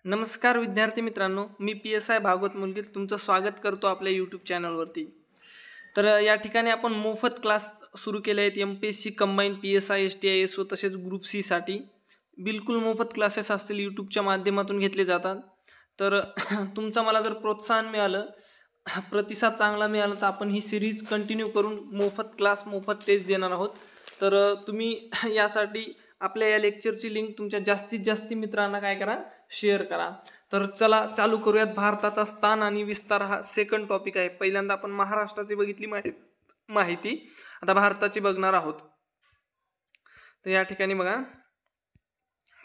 नमस्कार विद्यार्थी मित्रांनो, मी PSI भागवत मुलगीर तुमचं स्वागत करतो आपल्या यूट्यूब चॅनलवरती. तर या ठिकाणी आपण मोफत क्लास सुरू केले आहेत MPSC combine PSI STI SO तसेच ग्रुप सी साठी. बिलकुल मोफत क्लासेस असतील यूट्यूबच्या माध्यमातून घेतले जातात. तर तुमचा मला जर प्रोत्साहन मिळालं, प्रतिसाद चांगला मिळाला तर आपण ही सिरीज कंटिन्यू करून मोफत क्लास मोफत टेस्ट देणार आहोत. तर तुम्ही यासाठी आपल्या या लेक्चरची लिंक तुमच्या जास्तीत जास्त मित्रांना काय करा, शेअर करा. तर चला चालू करूयात. भारताचा स्थान आणि विस्तार हा सेकंड टॉपिक आहे. पहिल्यांदा आपण महाराष्ट्राची बघितली माहिती, आता भारताची बघणार आहोत. तर या ठिकाणी बघा,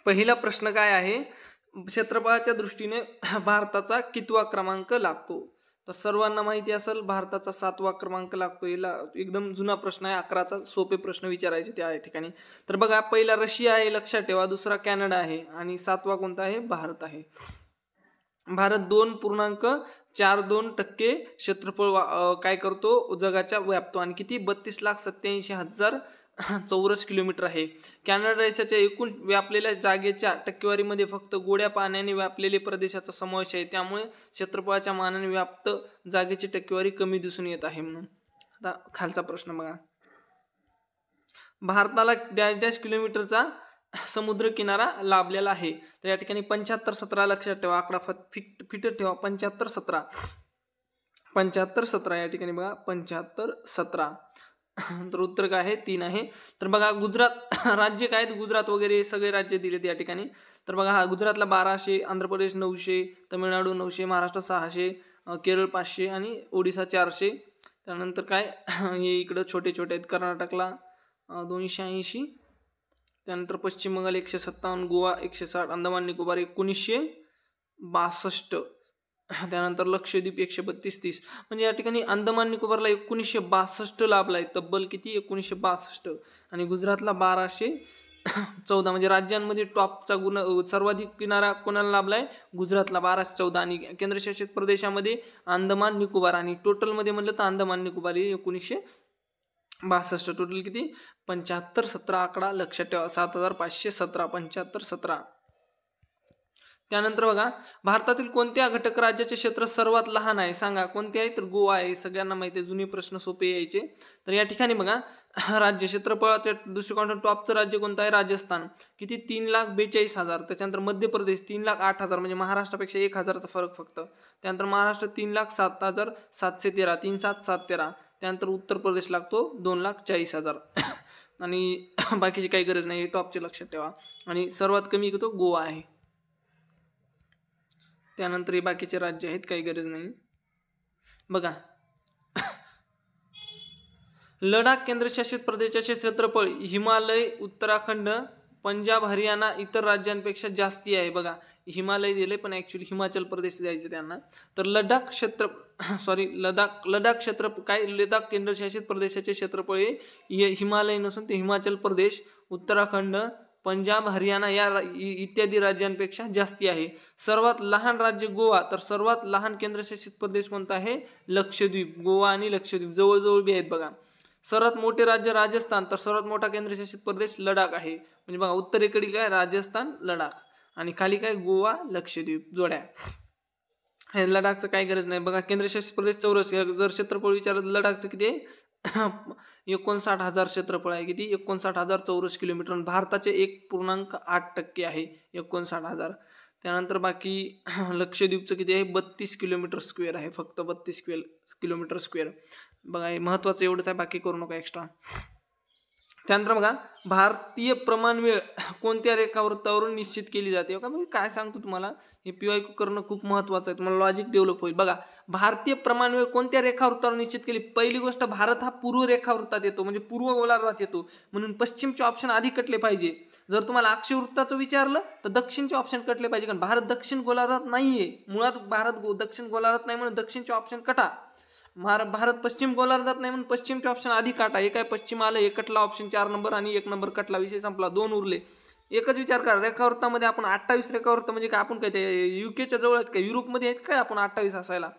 पहिला प्रश्न काय आहे, क्षेत्रफळाच्या दृष्टीने भारताचा कितवा क्रमांक लागतो? तर सर्वांना माहिती असेल भारताचा 7वा क्रमांक लागतो. याला एकदम जुना प्रश्न आहे, 11चा सोपे प्रश्न विचारायचे त्या ठिकाणी. तर बघा, पहिला रशिया आहे लक्षात ठेवा, दुसरा कॅनडा आहे आणि 7वा कोणता आहे? भारत आहे. भारत 2.42% क्षेत्रफळ काय करतो, जगाच्या व्यापतो आणि किती 32,87,000 चौरस किलोमीटर आहे. कॅनडा देशाच्या एकूण व्यापलेल्या जागेच्या टक्केवारीमध्ये फक्त गोड्या पाण्याने व्यापलेले प्रदेशाचा समावेश आहे. त्यामुळे क्षेत्रफळाच्या मानाने व्याप्त जागेची टक्केवारी कमी दिसून येत आहे. म्हणून आता खालचा प्रश्न बघा, भारताला डॅश डॅश किलोमीटरचा समुद्र किनारा लाभलेला आहे. तर या ठिकाणी 75-17 लक्षात ठेवा, आकडा फिट ठेवा. 75-17 या ठिकाणी बघा, 75-17. तर उत्तर काय आहे? 3 आहे. तर बघा, गुजरात राज्य काय आहेत, गुजरात वगैरे सगळे राज्य दिलेत या ठिकाणी. तर बघा, हा गुजरातला 1200, आंध्र प्रदेश 900, तमिळनाडू 900, महाराष्ट्र 600, केरळ 500 आणि ओडिसा 400. त्यानंतर काय हे इकडं छोटे छोटे आहेत, कर्नाटकला 280, त्यानंतर पश्चिम बंगाल 157, गोवा 160, अंदमान निकोबार 1962, त्यानंतर लक्षद्वीप 132-30. म्हणजे या ठिकाणी अंदमान निकोबारला 1962 लाभलाय, तब्बल किती? 1962. आणि गुजरातला 1214. म्हणजे राज्यांमध्ये टॉपचा सर्वाधिक किनारा कोणाला लाभलाय? गुजरातला 1214. आणि केंद्रशासित प्रदेशामध्ये अंदमान निकोबार, आणि टोटलमध्ये म्हणलं तर अंदमान निकोबार 1962. टोटल किती? 75-17 आकडा लक्षात ठेवा. 7517, 75-17. त्यानंतर बघा, भारतातील कोणत्या घटक राज्याचे क्षेत्र सर्वात लहान आहे? सांगा कोणते आहे? तर गोवा आहे. सगळ्यांना माहिती आहे, जुने प्रश्न सोपे यायचे. तर या ठिकाणी बघा, राज्य क्षेत्रफळाच्या दृष्टिकोनातून टॉपचं राज्य कोणतं आहे? राजस्थान. किती? 3,42,000. त्याच्यानंतर मध्य प्रदेश 3,08,000, म्हणजे महाराष्ट्रापेक्षा 1,000चा फरक फक्त. त्यानंतर महाराष्ट्र 3,07,713, 3,7,713. त्यानंतर उत्तर प्रदेश लागतो 2,40,000. आणि बाकीची काही गरज नाही, टॉपचे लक्षात ठेवा. आणि सर्वात कमी तो गोवा आहे. त्यानंतर हे बाकीचे राज्य आहेत, काही गरज नाही. बघा, लडाख केंद्रशासित प्रदेशाचे क्षेत्रफळ हिमालय, उत्तराखंड, पंजाब, हरियाणा इतर राज्यांपेक्षा जास्ती आहे. बघा, हिमालय दिले पण ऍक्च्युली हिमाचल प्रदेश द्यायचे त्यांना. तर लडाख केंद्रशासित प्रदेशाचे क्षेत्रफळ हे हिमालय नसून ते हिमाचल प्रदेश, उत्तराखंड, पंजाब, हरियाणा या इत्यादी राज्यांपेक्षा जास्ती आहे. सर्वात लहान राज्य गोवा, तर सर्वात लहान केंद्रशासित प्रदेश कोणता आहे? लक्षद्वीप. गोवा आणि लक्षद्वीप जवळजवळ बी आहेत. बघा, सर्वात मोठे राज्य राजस्थान, तर सर्वात मोठा केंद्रशासित प्रदेश लडाख आहे. म्हणजे बघा, उत्तरेकडील काय? राजस्थान, लडाख, आणि खाली काय? गोवा, लक्षद्वीप जोड्या. हे लडाखचं काही गरज नाही. बघा, केंद्रशासित प्रदेश चौरस, जर क्षेत्रफळ विचारलं लडाखचं किती आहे? 59,000 क्षेत्रफळ आहे. किती? 59,000 चौरस किलोमीटर. भारताचे 1.8% आहे 59,000. त्यानंतर बाकी लक्षद्वीपचं किती आहे? 32 किलोमीटर स्क्वेअर आहे, फक्त 32 किलोमीटर स्क्वेअर. बघा, हे महत्वाचं एवढंच आहे, बाकी करू नका एक्स्ट्रा. त्यानंतर बघा, भारतीय प्रमाण वेळ कोणत्या रेखावृत्तावरून निश्चित केली जाते? का मी काय सांगतो तुम्हाला, हे PYQ करणं खूप महत्वाचं आहे, तुम्हाला लॉजिक डेव्हलप होईल. बघा, भारतीय प्रमाण वेळ कोणत्या रेखावृत्तावर निश्चित केली? पहिली गोष्ट, भारत हा पूर्व रेखावृत्तात येतो, म्हणजे पूर्व गोलार्धात येतो, म्हणून पश्चिमचे ऑप्शन आधी कटले पाहिजे. जर तुम्हाला अक्षवृत्ताचं विचारलं तर दक्षिणचे ऑप्शन कटले पाहिजे, कारण भारत दक्षिण गोलार्धात नाहीये. मुळात भारत दक्षिण गोलार्धात नाही म्हणून दक्षिणचे ऑप्शन कटा. भारत पश्चिम गोलार्धात नाही म्हणून पश्चिमचे ऑप्शन आधी काटा. हे काय पश्चिम आलं, एक कटला ऑप्शन 4 नंबर आणि 1 नंबर कटला, विषय संपला. 2 उरले. एकच विचार करा, रेखावृत्तामध्ये आपण 28 रेखावृत्त, म्हणजे काय आपण काय ते UK जवळ आहेत का, युरोपमध्ये आहेत काय आपण 28 असायला?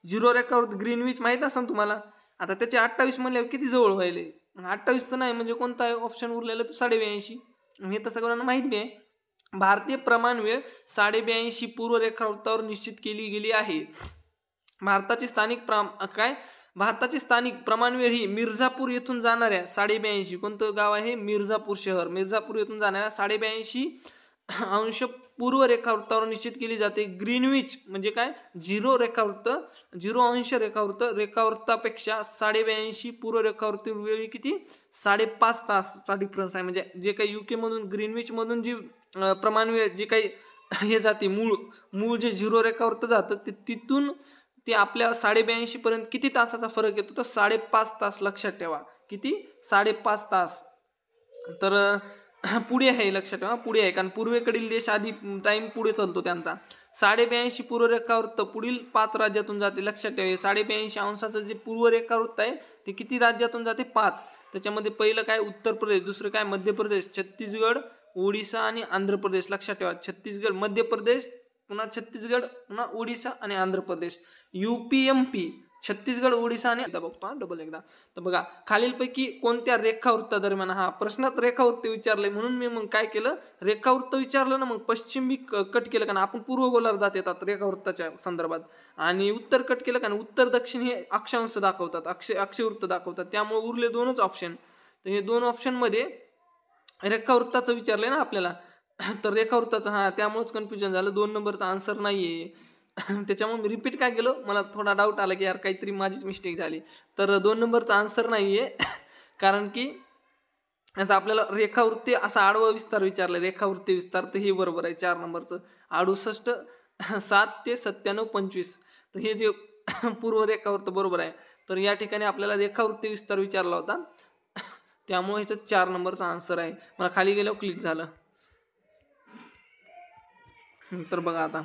0 रेखावृत्त ग्रीनविच माहित असेल तुम्हाला. आता त्याचे 28 म्हणल्यावर किती जवळ व्हायले? 28 तर नाही, म्हणजे कोणता ऑप्शन उरलेलं? 82.5. हे तर सगळ्यांना माहिती आहे. भारतीय प्रमाण वेळ 82.5 पूर्व रेखावृत्तावर निश्चित केली गेली आहे. भारताची स्थानिक प्रमाण वेळ ही मिर्झापूर येथून जाणाऱ्या 82.5, कोणतं गाव आहे? मिर्झापूर शहर. मिर्झापूर येथून जाणाऱ्या 82.5 पूर्व रेखावृत्तावर निश्चित केली जाते. ग्रीनविच म्हणजे काय? 0 अंश रेखावृत्तापेक्षा 82.5 पूर्व रेखावृत्त वेळ किती? 5.5 तासचा डिफरन्स आहे. म्हणजे जे काही UK मधून ग्रीनविच मधून जी प्रमाण वेळ जे काही हे जाते मूळ जे 0 रेखावृत्त जातं तिथून ते आपल्या 82.5 पर्यंत किती तासाचा फरक येतो? तर 5.5 तास. लक्षात ठेवा. किती? 5.5 तास. तर पुढे आहे, लक्षात ठेवा, पुढे आहे, कारण पूर्वेकडील देश आधी टाइम पुढे चालतो त्यांचा. 82.5 पूर्व रेखावृत्त पुढील 5 राज्यातून जाते. लक्षात ठेवा, 82.5 अंशाचं जे पूर्व रेखावृत्त आहे ते किती राज्यातून जाते? 5. त्याच्यामध्ये पहिलं काय? उत्तर प्रदेश, दुसरं काय? मध्य प्रदेश, छत्तीसगड, ओडिसा आणि आंध्र प्रदेश. लक्षात ठेवा, छत्तीसगड, मध्य प्रदेश, पुन्हा छत्तीसगड, पुन्हा ओडिसा आणि आंध्र प्रदेश. UPMP, छत्तीसगड, ओडिसा आणि बघतो डबल एकदा. तर बघा, खालीलपैकी कोणत्या रेखावृत्तादरम्यान, हा प्रश्नात रेखावृत्त विचारलंय म्हणून मी मग काय केलं, रेखावृत्त विचारलं ना, मग पश्चिम मी कट केलं, कारण आपण पूर्व गोलार्धात येतात रेखावृत्ताच्या संदर्भात, आणि उत्तर कट केलं, कारण उत्तर दक्षिण हे अक्षांश दाखवतात, अक्षवृत्त दाखवतात, त्यामुळे उरले 2च ऑप्शन. तर हे 2 ऑप्शन मध्ये रेखावृत्ताचं विचारलंय ना आपल्याला, तर रेखावृत्ताचं, हा त्यामुळेच कन्फ्युजन झालं. 2 नंबरचा आन्सर नाहीये. त्याच्यामुळे मी रिपीट काय केलं, मला थोडा डाऊट आला की यार काहीतरी माझीच मिस्टेक झाली. तर 2 नंबरचा आन्सर नाहीये, कारण की आता आपल्याला रेखावृत्ती असा आडवा विस्तार विचारला, रेखावृत्ती विस्तार, तर हे बरोबर आहे 4 नंबरचं. 68, 7 ते 97, 25, तर हे जे पूर्व रेखावृत्त बरोबर आहे. तर या ठिकाणी आपल्याला रेखावृत्ती विस्तार विचारला होता, त्यामुळे ह्याचं 4 नंबरचा आन्सर आहे. मला खाली गेल्यावर क्लिक झालं. तर बघा आता,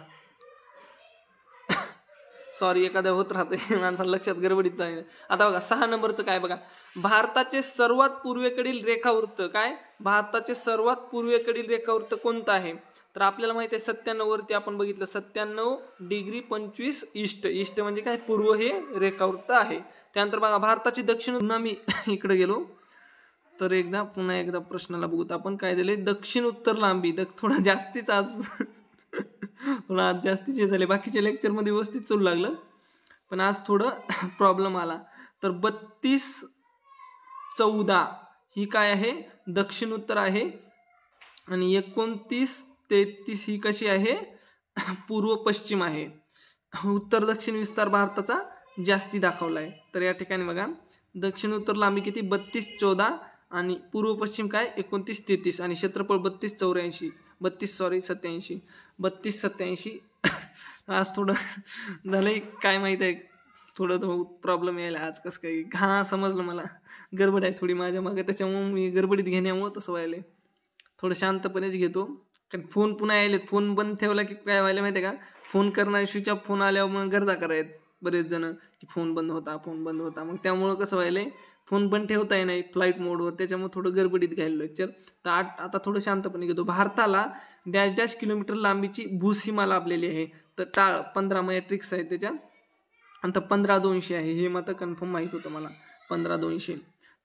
सॉरी, एखाद्या होत राहते माणसाला, लक्षात गडबडीत नाही. आता बघा 6 नंबरचं काय बघा, भारताचे सर्वात पूर्वेकडील रेखावृत्त काय? भारताचे सर्वात पूर्वेकडील रेखावृत्त कोणतं आहे? तर आपल्याला माहिती आहे 97 वरती आपण बघितलं, 97 डिग्री 25 ईस्ट म्हणजे काय? पूर्व हे रेखावृत्त आहे. त्यानंतर बघा भारताची दक्षिण, पुन्हा मी इकडे गेलो, तर पुन्हा एकदा प्रश्नाला बघूत आपण काय दिले. दक्षिण उत्तर लांबी, थोडा जास्तीच आज थोडा आज जास्तीचे झाले. बाकीच्या लेक्चरमध्ये व्यवस्थित चालू लागलं, पण आज थोडं प्रॉब्लेम आला. तर 32-14 ही काय आहे? दक्षिण उत्तर आहे, आणि 29-33 ही कशी आहे? पूर्व पश्चिम आहे. उत्तर दक्षिण विस्तार भारताचा जास्ती दाखवला आहे. तर या ठिकाणी बघा, दक्षिण उत्तर लांबी किती? 32-14, आणि पूर्व पश्चिम काय? 29-33, आणि क्षेत्रफळ 32-87. आज थोडं झालंय, काय माहित आहे, थोडं प्रॉब्लेम यायला आज. कसं काय? हा, समजलं मला, गडबड आहे थोडी माझ्या मागे, त्याच्यामुळे मी गडबडीत घेण्यामुळे तसं व्हायलंय. थोडं शांतपणेच घेतो, कारण फोन पुन्हा यायले. फोन बंद ठेवला की काय व्हायला माहिती आहे का? फोन करणार, स्विच ऑफ फोन आल्यावर मग गर्दा करायत बरेच जण की फोन बंद होता. मग त्यामुळं कसं व्हायलंय, फोन बंद ठेवता येणार फ्लाईट मोडवर, त्याच्यामुळे थोडं गडबडीत घ्यायला लेक्चर. तर आता थोडं शांतपणे घेतो. भारताला डॅश किलोमीटर लांबीची भूसीमा लाभलेली आहे. तर 15 मॅट्रिक्स आहे त्याच्यात, आणि 15-200 आहे. हे मात्र कन्फर्म माहित होतं मला, 15-200.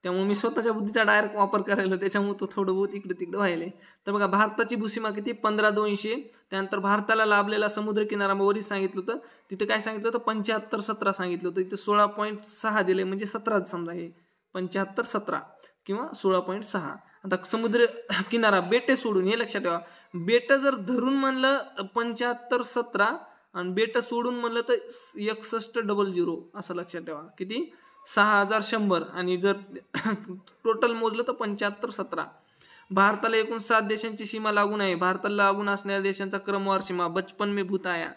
त्यामुळे मी स्वतःच्या बुद्धीचा डायरेक्ट वापर करायला, त्याच्यामुळे तो थोडं बहुत इकडे तिकडे व्हायला. तर बघा, भारताची भूसीमा किती? 15-200. त्यानंतर भारताला लाभलेला समुद्र किनारा वरच सांगितलं होतं, तिथे काय सांगितलं होतं? 75-17 सांगितलं होतं. इथं 16.6 दिले, म्हणजे 17 समजा, हे 75-17 किंवा 16.6. आता समुद्र किनारा, बेटे सोडून, हे लक्षात ठेवा, बेट जर धरून म्हणलं तर 75-17, आणि बेट सोडून म्हणलं तर 6100 असं लक्षात ठेवा. किती? 6100. आणि जर टोटल मोजलं तर 75-17. भारताला एकूण 7 देशांची सीमा लागून आहे. भारताला लागून असणाऱ्या देशांचा क्रमवार सीमा, बचपन में भूत आया,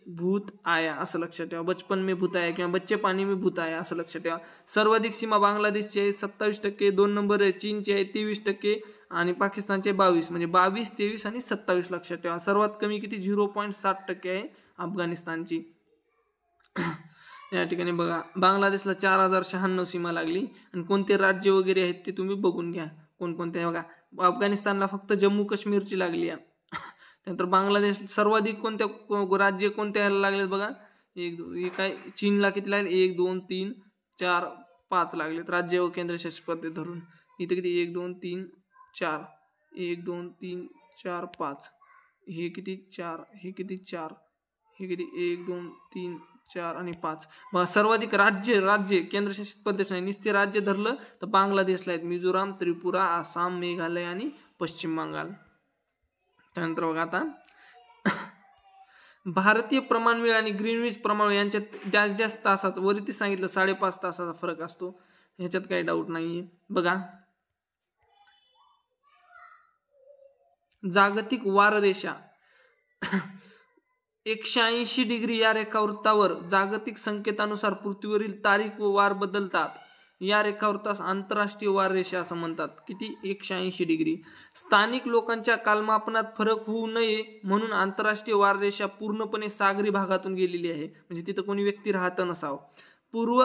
भूत आया असं लक्षात ठेवा. बचपन में भूत आया किंवा बच्चे पाणी में भूत आया असं लक्षात ठेवा. सर्वाधिक सीमा बांगलादेशची आहे 27%, 2 नंबर आहे चीनची आहे 23%, आणि पाकिस्तानचे 22, म्हणजे 22, 23 आणि 27 लक्षात ठेवा. सर्वात कमी किती? 0.7% आहे अफगाणिस्तानची. या ठिकाणी बघा, बांगलादेशला 4096 सीमा लागली, आणि कोणते राज्य वगैरे आहेत ते तुम्ही बघून घ्या कोणकोणते. बघा, अफगाणिस्तानला फक्त जम्मू काश्मीरची लागली आहे. त्यानंतर बांगलादेश सर्वाधिक कोणत्या राज्य कोणत्या लागलेत बघा, 1 2 काय, चीनला किती लागले? 1 2 3 4 5 लागलेत राज्य व केंद्रशासित प्रदेश धरून. इथे किती 1 2 3 4 1 2 3 4 5 हे किती 4 हे किती 4 हे किती 1 2 3 4 आणि 5. मग सर्वाधिक राज्य केंद्रशासित प्रदेश नाही, नुसते राज्य धरलं तर बांगलादेशला आहेत, मिझोराम, त्रिपुरा, आसाम, मेघालय आणि पश्चिम बंगाल. त्यानंतर बघा आता भारतीय प्रमाणवेळ आणि ग्रीनविच प्रमाणवेळ यांच्यात जास्त तासाचा वरती सांगितलं 5.5 तासाचा फरक असतो, ह्याच्यात काही डाऊट नाहीये. बघा जागतिक वाररेषा 180 डिग्री या रेखावृत्तावर जागतिक संकेतानुसार पृथ्वीवरील तारीख व वार बदलतात. या रेखावृत्तास आंतरराष्ट्रीय वाररेषा असं म्हणतात. किती 180 डिग्री. स्थानिक लोकांच्या कालमापनात फरक होऊ नये म्हणून आंतरराष्ट्रीय वाररेषा पूर्णपणे सागरी भागातून गेलेली आहे, म्हणजे तिथं कोणी व्यक्ती राहत नसावं. पूर्व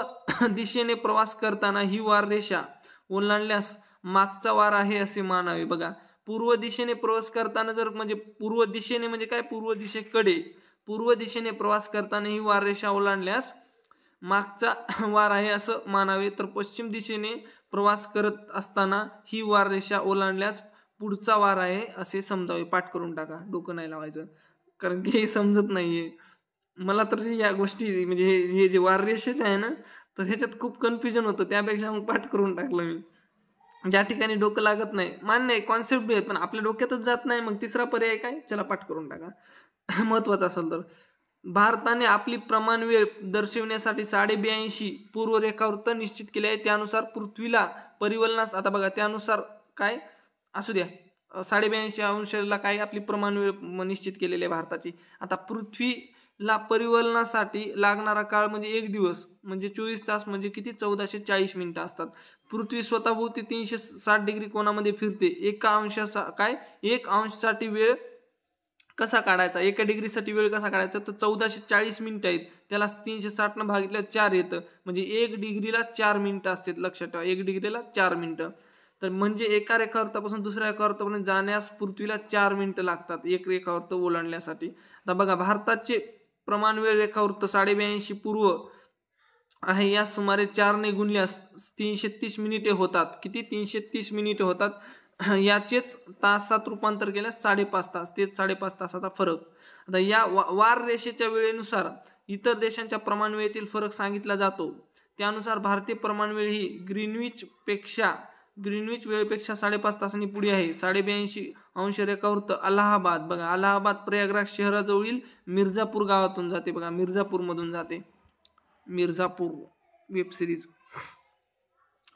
दिशेने प्रवास करताना ही वाररेषा ओलांडल्यास मागचा वार आहे असे मानावे. बघा पूर्व दिशेने प्रवास करताना जर म्हणजे पूर्व दिशेने म्हणजे काय, पूर्व दिशेकडे पूर्व दिशेने प्रवास करताना ही वाररेषा ओलांडल्यास मागचा वार आहे असं मानावे, तर पश्चिम दिशेने प्रवास करत असताना ही वाररेषा ओलांडल्यास पुढचा वार आहे असे समजावे. पाठ करून टाका, डोकं नाही लावायचं, कारण की हे समजत नाहीये मला तर. या गोष्टी म्हणजे हे जे वाररेषेच आहे ना, तर ह्याच्यात खूप कन्फ्युजन होतं, त्यापेक्षा मग पाठ करून टाकलं मी. ज्या ठिकाणी डोकं लागत नाही, मान्य आहे कॉन्सेप्ट बी आहेत पण आपल्या डोक्यातच जात नाही, मग तिसरा पर्याय काय, चला पाठ करून टाका महत्वाचं असेल तर. भारताने आपली प्रमाण वेळ दर्शविण्यासाठी 82.5 पूर्व रेखावृत्त निश्चित केले आहे. त्यानुसार पृथ्वीला परिवलनास, आता बघा त्यानुसार काय असू द्या, 82.5 अंशाला काय आपली प्रमाण वेळ निश्चित केलेली आहे भारताची. आता पृथ्वीला परिवलनासाठी लागणारा काळ म्हणजे 1 दिवस म्हणजे 24 तास म्हणजे किती 1440 मिनिटं असतात. पृथ्वी स्वतःभोवती 360 डिग्री कोनामध्ये फिरते. 1 अंशासाठी वेळ कसा काढायचा, 1 डिग्रीसाठी वेळ कसा काढायचा, तर 1440 मिनिटं आहेत, त्याला 360 न भागितल्यावर 4 येतं, म्हणजे 1 डिग्रीला 4 मिनिटं असतात. लक्षात ठेवा 1 डिग्रीला 4 मिनिटं. तर म्हणजे एका रेखावृत्तापासून दुसऱ्या रेखावृत्तापर्यंत जाण्यास पृथ्वीला 4 मिनिटं लागतात एक रेखावृत्त ओलांडण्यासाठी. आता बघा भारताचे प्रमाण वेळ रेखावृत्त 82.5 पूर्व आहे, या सुमारे 4 ने गुणल्यास 330 मिनिटे होतात. किती 330 मिनिटे होतात. याचेच तासात रूपांतर केल्यास 5.5 तास, तेच 5.5 तासाचा फरक. आता या वार रेषेच्या वेळेनुसार इतर देशांच्या प्रमाण वेळेतील फरक सांगितला जातो. त्यानुसार भारतीय प्रमाण वेळ ही ग्रीनविच वेळेपेक्षा 5.5 तासांनी पुढे आहे. 82 अंश रेखावृत्त अलाहाबाद, बघा अलाहाबाद प्रयागराज शहराजवळील मिर्झापूर गावातून जाते. बघा मिर्झापूर मधून जाते, मिर्झापूर वेब सिरीज.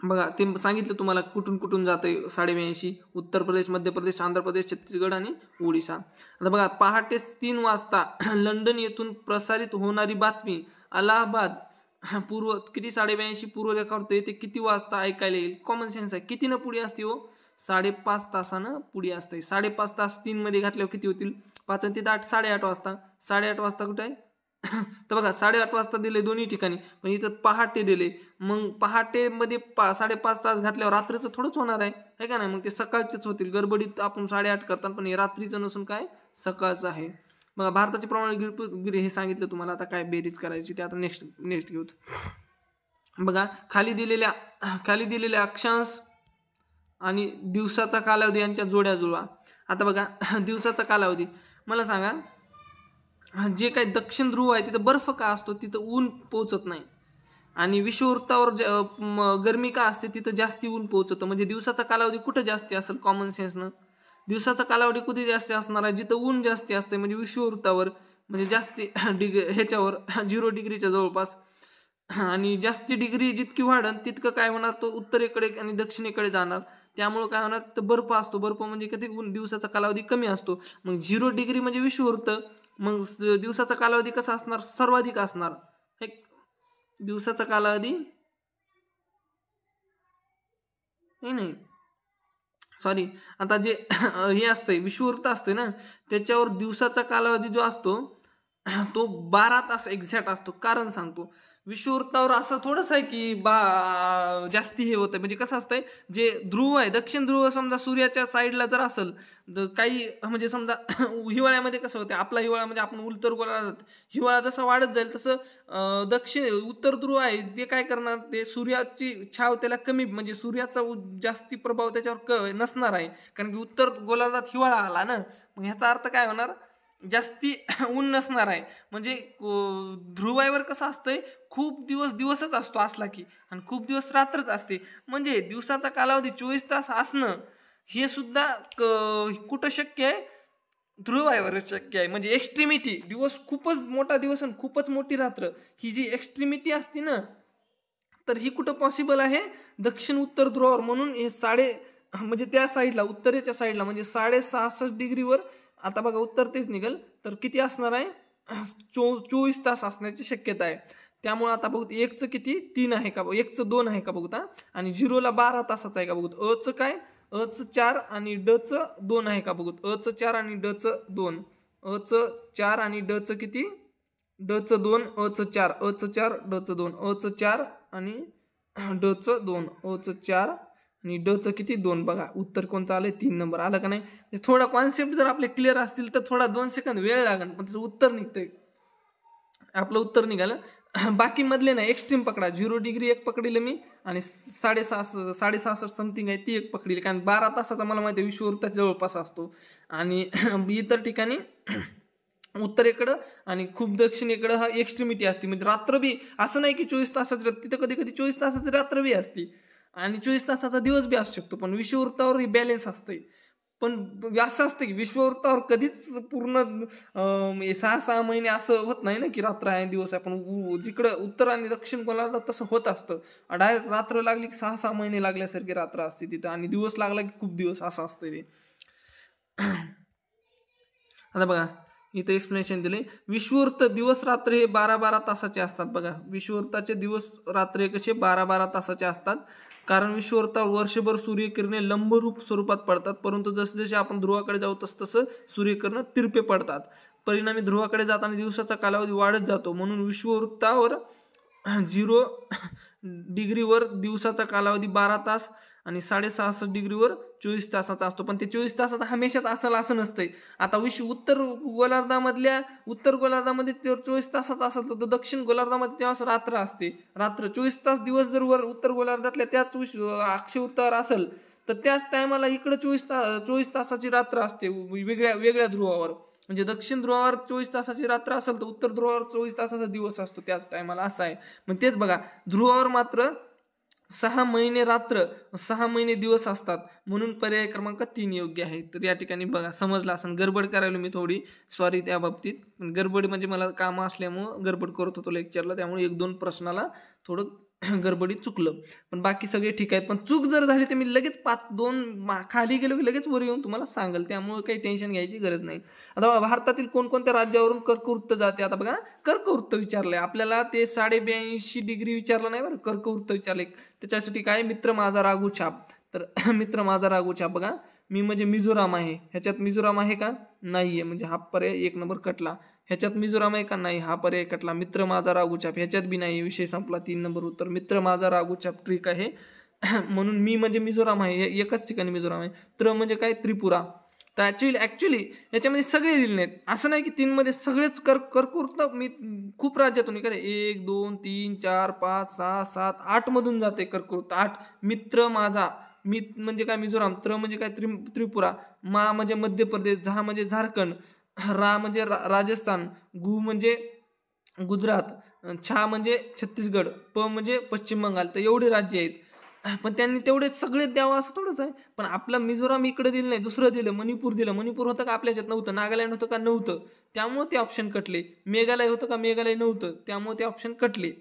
बघा ते सांगितलं तुम्हाला कुठून कुठून जाते 82. उत्तर प्रदेश, मध्य प्रदेश, आंध्र प्रदेश, छत्तीसगड आणि ओडिसा. आता बघा पहाटे 3 वाजता लंडन येथून प्रसारित होणारी बातमी अलाहाबाद पूर्व किती 82 पूर्व रेखावृत्त येते किती वाजता ऐकायला येईल. कॉमन सेन्स आहे. कितीनं पुढे असते हो, 5.5 तासानं पुढे असते. 5.5 तास 3 मध्ये घातल्यावर किती होतील, 5 आणि 8 8.5 वाजता. 8.5 वाजता कुठे आहे तर बघा 8.5 वाजता दिले दोन्ही ठिकाणी, पण इथं पहाटे दिले. मग पहाटे मध्ये 5.5 तास घातल्यावर रात्रीचं थोडंच होणार आहे का नाही, मग ते सकाळचेच होतील. गडबडीत आपण 8.5 करतात, पण हे रात्रीचं नसून काय सकाळचं आहे. बघा भारताचे प्रमाण हे सांगितलं तुम्हाला. आता काय बेरीज करायची ते आता नेक्स्ट घेऊ. बघा खाली दिलेल्या अक्षांश आणि दिवसाचा कालावधी यांच्या जोड्या जुळवा. आता बघा दिवसाचा कालावधी मला सांगा, जे काही दक्षिण ध्रुव आहे तिथं बर्फ का असतो, तिथं ऊन पोहोचत नाही. आणि विषुववृत्तावर गरमी का असते, तिथं जास्ती ऊन पोहोचतं. म्हणजे दिवसाचा कालावधी कुठं जास्ती असेल कॉमन सेन्सनं, दिवसाचा कालावधी कुठे जास्ती असणार आहे, जिथं ऊन जास्ती असते म्हणजे विषुववृत्तावर, म्हणजे जास्ती ह्याच्यावर 0 डिग्रीच्या जवळपास. आणि जास्ती डिग्री जितकी वाढन तितकं काय होणार, तो उत्तरेकडे आणि दक्षिणेकडे जाणार. त्यामुळे काय होणार, तर बर्फ असतो. बर्फ म्हणजे कधी दिवसाचा कालावधी कमी असतो. मग 0 डिग्री म्हणजे विषुववृत्त, मग दिवसाचा कालावधी कसा असणार, सर्वाधिक असणार. दिवसाचा कालावधी नाही सॉरी, आता जे हे असतंय विषुववृत्त असते ना, त्याच्यावर दिवसाचा कालावधी जो असतो तो 12 तास एक्झॅक्ट असतो. कारण सांगतो, विषुववृत्तावर असं थोडंच आहे की जास्ती हे होतं, म्हणजे कसं असतंय, जे ध्रुव आहे, दक्षिण ध्रुव समजा सूर्याच्या साईडला जर असेल तर काही म्हणजे समजा हिवाळ्यामध्ये कसं होतं, आपला हिवाळा म्हणजे आपण उत्तर गोलार्धात हिवाळा जसा वाढत जाईल तसं उत्तर ध्रुव आहे ते काय करणार, ते सूर्याची छाव त्याला कमी, म्हणजे सूर्याचा जास्ती प्रभाव त्याच्यावर नसणार आहे, कारण की उत्तर गोलार्धात हिवाळा आला ना. मग ह्याचा अर्थ काय होणार, जास्ती ऊन नसणार आहे. म्हणजे ध्रुवावर कसं असतंय, खूप दिवस दिवसच असतो असला की, आणि खूप दिवस रात्रच असते. म्हणजे दिवसाचा कालावधी 24 तास असणं हे सुद्धा कुठं शक्य आहे, ध्रुवावरच शक्य आहे. म्हणजे एक्स्ट्रीमिटी दिवस खूपच मोठा दिवस आणि खूपच मोठी रात्र, ही जी एक्स्ट्रीमिटी असते ना, तर ही कुठं पॉसिबल आहे, दक्षिण उत्तर ध्रुवावर. म्हणून हे म्हणजे त्या साईडला, उत्तरेच्या साईडला म्हणजे 66.5 डिग्रीवर. आता बघा उत्तर तेच निघेल तर किती असणार आहे, 24 तास असण्याची शक्यता आहे. त्यामुळे आता बघू एकचं किती 3 आहे का, एकचं 2 आहे का बघता, आणि 0ला 12 तासाचं आहे का बघू, अचं काय, अचं 4 आणि डचं 2 आहे का बघू, अचं 4 आणि डचं 2, अचं 4 आणि डचं किती, डचं 2, अचं 4, अचं 4, डचं 2, अचं 4 आणि डचं 2, अचं 4 आणि डचं किती 2. बघा उत्तर कोणतं आलंय, 3 नंबर आलं का नाही. थोडा कॉन्सेप्ट जर आपले क्लिअर असतील तर थोडा 2 सेकंद वेळ लागेल, पण त्याचं उत्तर निघतंय, आपलं उत्तर निघालं. बाकी मधले नाही, एक्स्ट्रीम पकडा, 0 डिग्री एक पकडील मी, आणि 66 समथिंग आहे ती एक पकडील, कारण 12 तासाचा मला माहिती आहे विषुववृत्ताच्या जवळपास असतो. आणि इतर ठिकाणी उत्तरेकडं आणि खूप दक्षिणेकडं हा एक्स्ट्रीमिटी असते. म्हणजे रात्र बी असं नाही की 24 तासाची, तिथं कधी कधी 24 तासाची रात्र बी असते आणि 24 तासाचा दिवस बी असू शकतो. पण विषुववृत्तावर ही बॅलेन्स असते. पण असं असतं की विषुववृत्तावर कधीच पूर्ण 6-6 महिने असं होत नाही ना, की रात्र आहे दिवस आहे. पण जिकडं उत्तर आणि दक्षिण गोलार्धात तसं होत असतं, डायरेक्ट रात्र लागली की 6-6 महिने लागल्यासारखी रात्र असते तिथं, आणि दिवस लागला की खूप दिवस असं असतं ते. आता बघा इथं एक्सप्लेनेशन दिले, विषुववृत्त दिवस रात्र हे 12-12 तासाचे असतात. बघा विषुववृत्ताचे दिवस रात्र कसे 12-12 तासाचे असतात, कारण विषुववृत्तावर वर्षभर सूर्यकिरणे लंबरूप स्वरूपात पडतात, परंतु जसजसे आपण ध्रुवाकडे जाऊ तसं सूर्यकिरण तिरपे पडतात. परिणामी ध्रुवाकडे जाताना दिवसाचा कालावधी वाढत जातो. म्हणून विषुववृत्तावर 0 डिग्रीवर दिवसाचा कालावधी 12 तास आणि 66 डिग्रीवर 24 तासाचा असतो. पण ते 24 तासाचा हमेशाच असेल असं नसतंय. आता उत्तर गोलार्धामध्ये 24 तासाचा असेल तर दक्षिण गोलार्धामध्ये तेव्हा रात्र असते. रात्र 24 तास दिवस जर उत्तर गोलार्धातल्या त्याच अक्षवृत्तावर असेल तर त्याच टायमाला इकडे 24 तासाची रात्र असते वेगळ्या ध्रुवावर. म्हणजे दक्षिण ध्रुवावर 24 तासाची रात्र असेल तर उत्तर ध्रुवावर 24 तासाचा दिवस असतो त्याच टायमाला, असं आहे. मग तेच बघा ध्रुवावर मात्र 6 महिने रात्र 6 महिने दिवस असतात. म्हणून पर्याय क्रमांक 3 योग्य आहे. तर या ठिकाणी बघा समजलं असं, गडबड करायला मी थोडी सॉरी त्या बाबतीत. गडबड म्हणजे मला कामं असल्यामुळं गडबड करत होतो लेक्चरला, त्यामुळे 1-2 प्रश्नाला थोडं गडबडीत चुकलं. पण बाकी सगळे ठीक आहेत. पण चूक जर झाली तर मी लगेच 5-2 खाली गेलो की लगेच वर येऊन तुम्हाला सांगेल, त्यामुळे काही टेन्शन घ्यायची गरज नाही. आता भारतातील कोणकोणत्या राज्यावरून कर्कवृत्त जाते, आता बघा कर्कवृत्त विचारलंय आपल्याला, ते 82.5 डिग्री विचारलं नाही बरं, कर्कवृत्त विचारले. त्याच्यासाठी काय, मित्र माझा राघू छाप. तर मित्र माझा राघू छाप बघा, मी म्हणजे मिझोराम आहे, ह्याच्यात मिझोराम आहे का, नाहीये, म्हणजे हा पर्याय 1 नंबर कटला. ह्याच्यात मिझोराम आहे का, नाही, हा पर्याय कटला. मित्र माझा राघू छाप ह्याच्यात बी नाही, विषय संपला. 3 नंबर उत्तर मित्र माझा राघू छाप ट्रिक आहे. म्हणून मी म्हणजे मिझोराम आहे, एकाच ठिकाणी मिझोराम आहे. म्हणजे काय, त्रिपुरा. तर ऍक्च्युली याच्यामध्ये सगळे दिले नाहीत, असं नाही की 3 मध्ये सगळेच कर्कवृत्त. मी खूप राज्यातून इकडे 1, 2, 3, 4, 5, 6, 7, 8 मधून जाते कर्कवृत्त. 8. मित्र माझा, म्हणजे काय मिझोराम, म्हणजे काय त्रिपुरा, म्हणजे मध्य प्रदेश, म्हणजे झारखंड, म्हणजे राजस्थान, म्हणजे गुजरात, म्हणजे छत्तीसगड, म्हणजे पश्चिम बंगाल. तर एवढे राज्य आहेत. पण त्यांनी तेवढे सगळेच द्यावं असं थोडंच आहे. पण आपलं मिझोराम इकडे दिलं नाही, दुसरं दिलं, मणिपूर दिलं. मणिपूर होतं का आपल्या ह्याच्यात नव्हतं, नागालँड होतं का नव्हतं, त्यामुळे ते ऑप्शन कटले. मेघालय होतं का, मेघालय नव्हतं, त्यामुळे ते ऑप्शन कटले.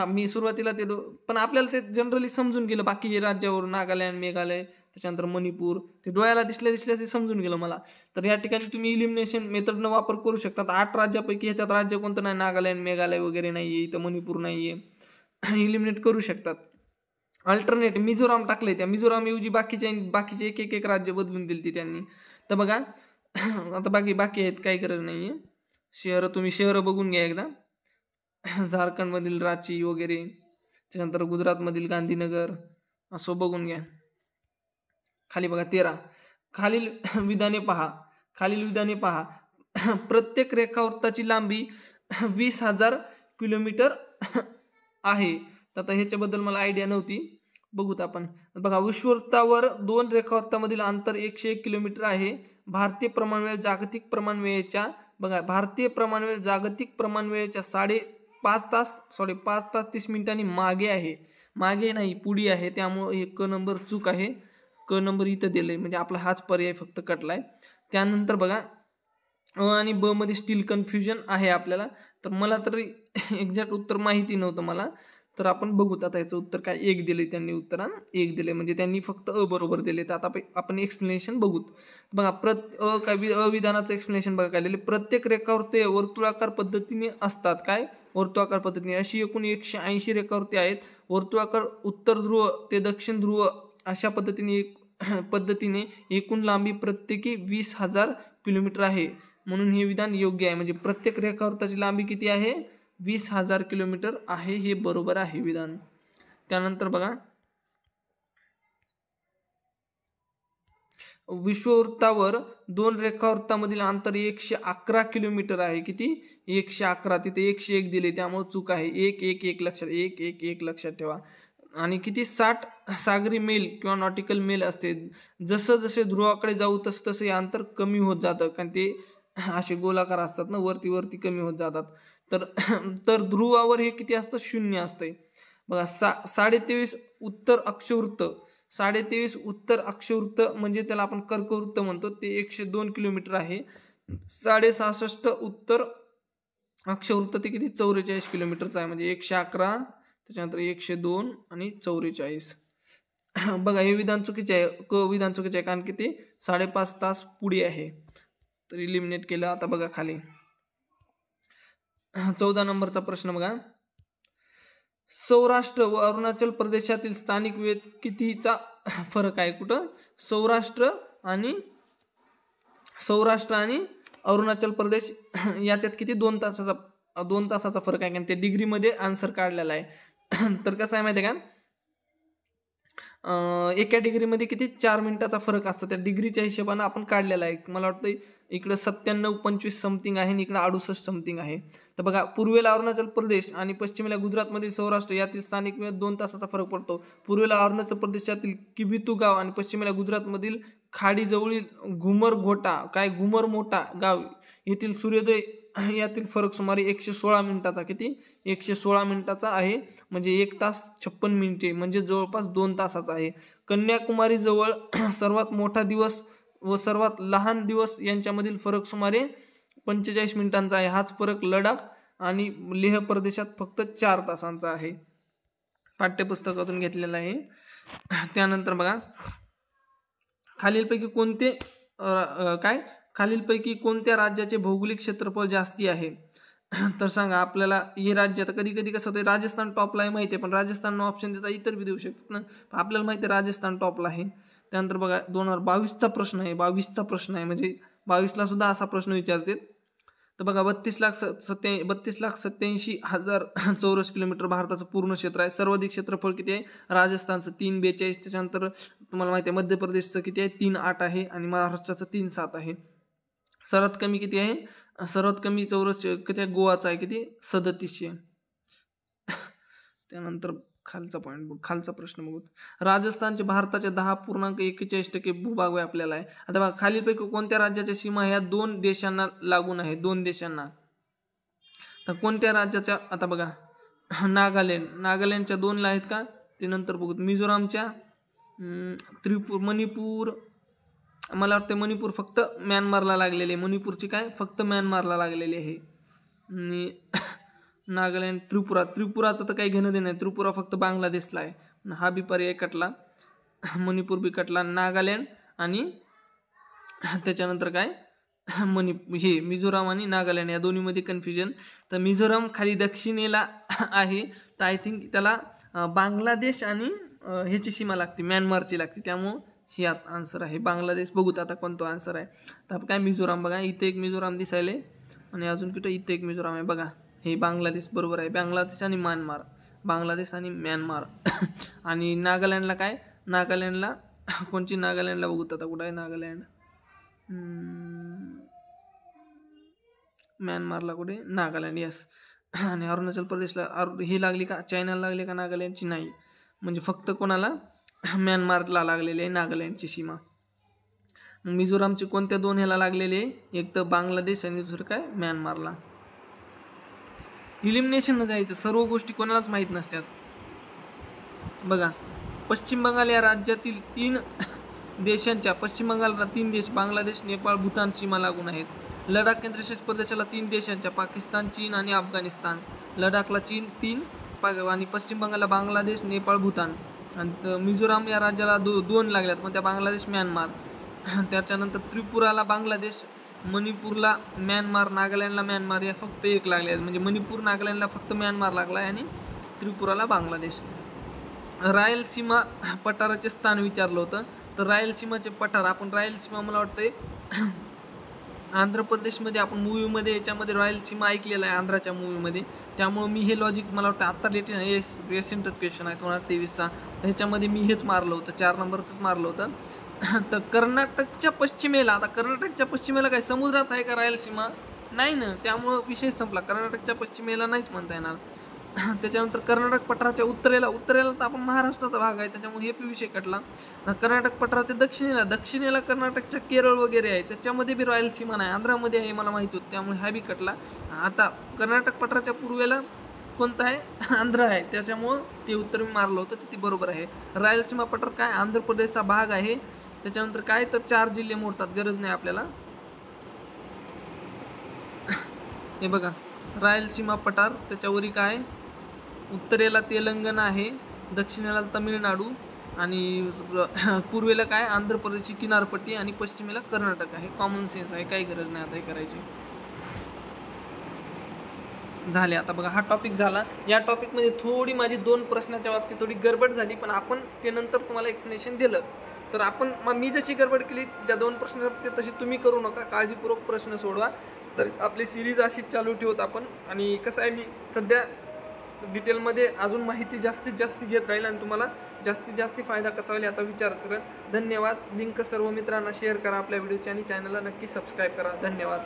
मी सुरुवातीला ते पण आपल्याला ते जनरली समजून गेलं बाकी राज्यावरून, नागालँड, मेघालय, त्याच्यानंतर मणिपूर, ते डोळ्याला दिसल्या ते समजून गेलं मला. तर या ठिकाणी तुम्ही इलिमिनेशन मेथडनं वापर करू शकतात. 8 राज्यापैकी ह्याच्यात राज्य कोणतं नाही, नागालँड, मेघालय वगैरे नाहीये, इथं मणिपूर नाहीये, इलिमिनेट करू शकतात. अल्टरनेट मिझोराम टाकले, त्या मिझोराम ऐवजी बाकीचे एक राज्य बदलून दिली त्यांनी. तर बघा आता बाकी आहेत, काही गरज नाहीये. तुम्ही शहरं बघून घ्या एकदा. झारखंडमधील रांची वगैरे, त्याच्यानंतर गुजरातमधील गांधीनगर, असं बघून घ्या. खाली बघा 13. खालील विधाने पहा. प्रत्येक रेखावृत्ताची लांबी 20,000 किलोमीटर आहे. तर आता ह्याच्याबद्दल मला आयडिया नव्हती, बघूत आपण. बघा, विषुववृत्तावर 2 रेखावृत्तामधील अंतर 101 किलोमीटर आहे. भारतीय प्रमाणवेळ जागतिक प्रमाणवेळेच्या, बघा, भारतीय प्रमाणवेळ जागतिक प्रमाणवेळेच्या 5 तास 30 मिनिटांनी मागे आहे. मागे नाही, पुढे आहे. त्यामुळे हे क नंबर चूक आहे. क नंबर इथं दिलंय, म्हणजे आपला हाच पर्याय फक्त कटलाय. त्यानंतर बघा, अ आणि ब मध्ये स्टील कन्फ्युजन आहे आपल्याला. तर मला तरी एक्झॅक्ट उत्तर माहिती नव्हतं मला. तर आपण बघूत आता याचं उत्तर काय. 1 दिले त्यांनी उत्तर, 1 दिले, म्हणजे त्यांनी फक्त अ बरोबर दिले. तर आता आपण एक्सप्लेनेशन बघूत. बघा, अविधानाचं एक्सप्लेनेशन बघा काय लिहिले. प्रत्येक रेखावृत्ते वर्तुळाकार पद्धतीने असतात. काय वर्तुळाकार पद्धतीने? अशी एकूण 180 रेखावृत्ते आहेत. वर्तुळाकार उत्तर ध्रुव ते दक्षिण ध्रुव अशा पद्धतीने एकूण लांबी प्रत्येकी 20,000 किलोमीटर आहे. म्हणून हे विधान योग्य आहे. म्हणजे प्रत्येक रेखावृत्ताची लांबी किती आहे? 20,000 किलोमीटर आहे. हे बरोबर आहे विधान. त्यानंतर बघा, विषुववृत्तावर 2 रेखावृत्तामधील अंतर 111 किलोमीटर आहे. किती? 111. तिथे 101 दिले, त्यामुळे चूक आहे. 1 लक्षात ठेवा. आणि किती? 60 सागरी मैल किंवा नॉटिकल मैल असते. जसं जसे ध्रुवाकडे जाऊ तसं तसं हे अंतर कमी होत जातं, कारण ते असे गोलाकार असतात ना, वरती कमी होत जातात. तर ध्रुवावर हे किती असतं? 0 असतंय. बघा, 23.5 उत्तर अक्षवृत्त. 23.5 उत्तर अक्षवृत्त म्हणजे त्याला आपण कर्कवृत्त म्हणतो. ते 102 किलोमीटर आहे. 66.5 उत्तर अक्षवृत्त ते किती? 44 किलोमीटरचं आहे. म्हणजे 111, त्याच्यानंतर 102 आणि 44. बघा, हे विधान चुकीचे आहे. क विधान चुकीचे आहे, कारण की ते 5.5 तास पुढे आहे. तर इलिमिनेट केलं. आता बघा खाली 14 नंबरचा प्रश्न बघा. सौराष्ट्र व अरुणाचल प्रदेशातील स्थानिक वेळेत कितीचा फरक आहे? कुठं? सौराष्ट्र आणि अरुणाचल प्रदेश याच्यात किती? 2 तासाचा फरक आहे. कारण ते डिग्रीमध्ये आन्सर काढलेला आहे. तर कसं आहे माहिती आहे का, एका डिग्रीमध्ये किती? 4 मिनिटाचा फरक असतो. त्या डिग्रीच्या हिशोबाने आपण काढलेला आहे. मला वाटतं इकडं 97-25 समथिंग आहे आणि इकडं 68 समथिंग आहे. तर बघा, पूर्वेला अरुणाचल प्रदेश आणि पश्चिमेला गुजरातमधील सौराष्ट्र यातील स्थानिक वेळेत 2 तासाचा फरक पडतो. पूर्वेला अरुणाचल प्रदेशातील किबितू गाव आणि पश्चिमेला गुजरातमधील खाडीजवळील घुमर मोठा गाव येथील सूर्योदय यातील फरक सुमारे 116 मिनिटाचा. किती? 116 मिनिटाचा आहे. म्हणजे 1 तास 56 मिनिटे, म्हणजे जवळपास 2 तासाचा आहे. कन्याकुमारी जवळ सर्वात मोठा दिवस व सर्वात लहान दिवस यांच्यामधील फरक सुमारे 45 मिनिटांचा आहे. हाच फरक लडाख आणि लेह प्रदेशात फक्त 4 तासांचा आहे. पाठ्यपुस्तकातून घेतलेला आहे. त्यानंतर बघा, खालीलपैकी कोणत्या राज्याचे भौगोलिक क्षेत्रफळ जास्ती आहे? तर सांगा आपल्याला. हे राज्य आता कधी कधी कसं होतं, राजस्थान टॉपला आहे माहिती आहे, पण राजस्थान ऑप्शन देता इतर बी देऊ शकतात ना. आपल्याला माहिती आहे राजस्थान टॉपला आहे. त्यानंतर बघा 2022चा प्रश्न आहे. 22चा प्रश्न आहे, म्हणजे 22ला सुद्धा असा प्रश्न विचारतात. तर बघा, 32,87,000 चौरस किलोमीटर भारताचं पूर्ण क्षेत्र आहे. सर्वाधिक क्षेत्रफळ किती आहे? राजस्थानचं 342. त्याच्यानंतर तुम्हाला माहिती आहे मध्य प्रदेशचं किती आहे? 3.8 आहे. आणि महाराष्ट्राचं 3.7 आहे. सर्वात कमी किती आहे? सर्वात कमी चौरस किती आहे? गोवाचा आहे. किती? 3700. त्यानंतर खालचा प्रश्न बघू. राजस्थानचे भारताच्या 10.41% भूभाग व्यापलेला आहे. आता बघा, खालीलपैकी कोणत्या राज्याच्या सीमा ह्या 2 देशांना लागून आहे? 2 देशांना. तर कोणत्या राज्याच्या? आता बघा, नागालँडच्या 2 आहेत का? ते नंतर बघू. मिझोरामच्या, मणिपूर, मला वाटतं मणिपूर फक्त म्यानमारला लागलेले आहे. मणिपूरची काय? फक्त म्यानमारला लागलेली आहे. आणि नागालँड, त्रिपुराचं तर काही घेणं देणं नाही. त्रिपुरा फक्त बांगलादेशला आहे. हा बी पर्याय कटला. मणिपूर बी कटला. नागालँड आणि त्याच्यानंतर काय? मिझोराम आणि नागालँड या दोन्हीमध्ये कन्फ्युजन. तर मिझोराम खाली दक्षिणेला आहे. तर आय थिंक त्याला बांगलादेश आणि ह्याची सीमा लागते, म्यानमारची लागते. त्यामुळं ही आन्सर आहे बांगलादेश. बघूत आता कोणता आन्सर आहे. तर काय? मिझोराम. बघा, इथे एक मिझोराम दिसायले आणि अजून कुठं? इथे एक मिझोराम आहे. बघा, हे बांगलादेश बरोबर आहे. बांगलादेश आणि म्यानमार, बांगलादेश आणि म्यानमार. आणि नागालँडला काय, नागालँडला कोणची, नागालँडला बघू आता कुठं आहे नागालँड. म्यानमारला कुठे, नागालँड, यस. आणि अरुणाचल प्रदेशला ही लागली का, चायनाला लागली का नागालँडची, नाही. म्हणजे फक्त कोणाला, म्यानमारला लागलेली आहे नागालँडची सीमा. मिझोरामचे कोणत्या दोन ह्याला लागलेले, एक तर बांगलादेश आणि दुसरं काय म्यानमारला. इलिमिनेशन जायचं, सर्व गोष्टी कोणालाच माहीत नसतात. बघा, पश्चिम बंगाल या राज्यातील 3 देशांच्या, पश्चिम बंगालला 3 देश, बांगलादेश, नेपाळ, भूतान सीमा लागून आहेत. लडाख केंद्रशासित प्रदेशाला 3 देशांच्या, पाकिस्तान, चीन आणि अफगाणिस्तान. लडाखला चीन 3 आणि पश्चिम बंगालला बांगलादेश, नेपाळ, भूतान. आणि मिझोराम या राज्याला 2 लागल्यात, कोणत्या, बांगलादेश, म्यानमार. त्याच्यानंतर त्रिपुराला बांगलादेश, मणिपूरला म्यानमार, नागालँडला म्यानमार, या फक्त 1 लागले आहेत. म्हणजे मणिपूर, नागालँडला फक्त म्यानमार लागला आहे आणि त्रिपुराला बांगलादेश. रायलसीमा पठाराचे स्थान विचारलं होतं, तर रायलसीमाचे पठार, आपण रायलसीमा मला वाटतंय आंध्र प्रदेशमध्ये, आपण मूवीमध्ये याच्यामध्ये रायलसीमा ऐकलेलं आहे आंध्राच्या मूवीमध्ये. त्यामुळं मी हे लॉजिक मला वाटतं आत्ता रिसेंटच क्वेश्चन आहे 2023चा, तर ह्याच्यामध्ये मी हेच मारलं होतं, 4 नंबरचंच मारलं होतं. तर कर्नाटकच्या पश्चिमेला, आता कर्नाटकच्या पश्चिमेला काय समुद्रात आहे का रायलसीमा, नाही ना, त्यामुळं विषय संपला. कर्नाटकच्या पश्चिमेला नाहीच म्हणता येणार. त्याच्यानंतर कर्नाटक पठाराच्या उत्तरेला तर आपण महाराष्ट्राचा भाग आहे, त्याच्यामुळे हे विषय कटला. कर्नाटक पठाराच्या दक्षिणेला कर्नाटकच्या केरळ वगैरे आहे, त्याच्यामध्ये बी रायलसीमा नाही, आंध्रामध्ये आहे मला माहिती होतं, त्यामुळे हा बी कटला. आता कर्नाटक पठाराच्या पूर्वेला कोणतं आहे, आंध्र आहे, त्याच्यामुळं ते उत्तर मी मारलं होतं, तर ते बरोबर आहे. रायलसीमा पठार काय, आंध्र प्रदेशचा भाग आहे. त्याच्यानंतर काय, तर 4 जिल्हे मोडतात, गरज नाही आपल्याला. हे बघा, रायलसीमा पठार, त्याच्यावरी काय, उत्तरेला तेलंगणा आहे, दक्षिणेला तमिळनाडू, आणि पूर्वेला काय, आंध्र प्रदेशची किनारपट्टी, आणि पश्चिमेला कर्नाटक आहे. कॉमन सेन्स आहे, काही गरज नाही आता हे करायची. झाले. आता बघा, हा टॉपिक झाला. या टॉपिकमध्ये थोडी माझी 2 प्रश्नाच्या बाबतीत थोडी गडबड झाली, पण आपण ते नंतर तुम्हाला एक्सप्लेनेशन दिलं. तर आपण, मी जशी गडबड केली त्या 2 प्रश्नाच्या बाबतीत तशी तुम्ही करू नका, काळजीपूर्वक प्रश्न सोडवा. तर आपली सिरीज अशीच चालू ठेवत आपण. आणि कसं आहे, मी सध्या डिटेलमध्ये अजून माहिती जास्तीत जास्त घेत राहील आणि तुम्हाला जास्तीत जास्त फायदा कसा होईल याचा विचार करेन. धन्यवाद. लिंक सर्व मित्रांना शेअर करा आपल्या व्हिडिओची आणि चॅनलला नक्की सबस्क्राईब करा. धन्यवाद.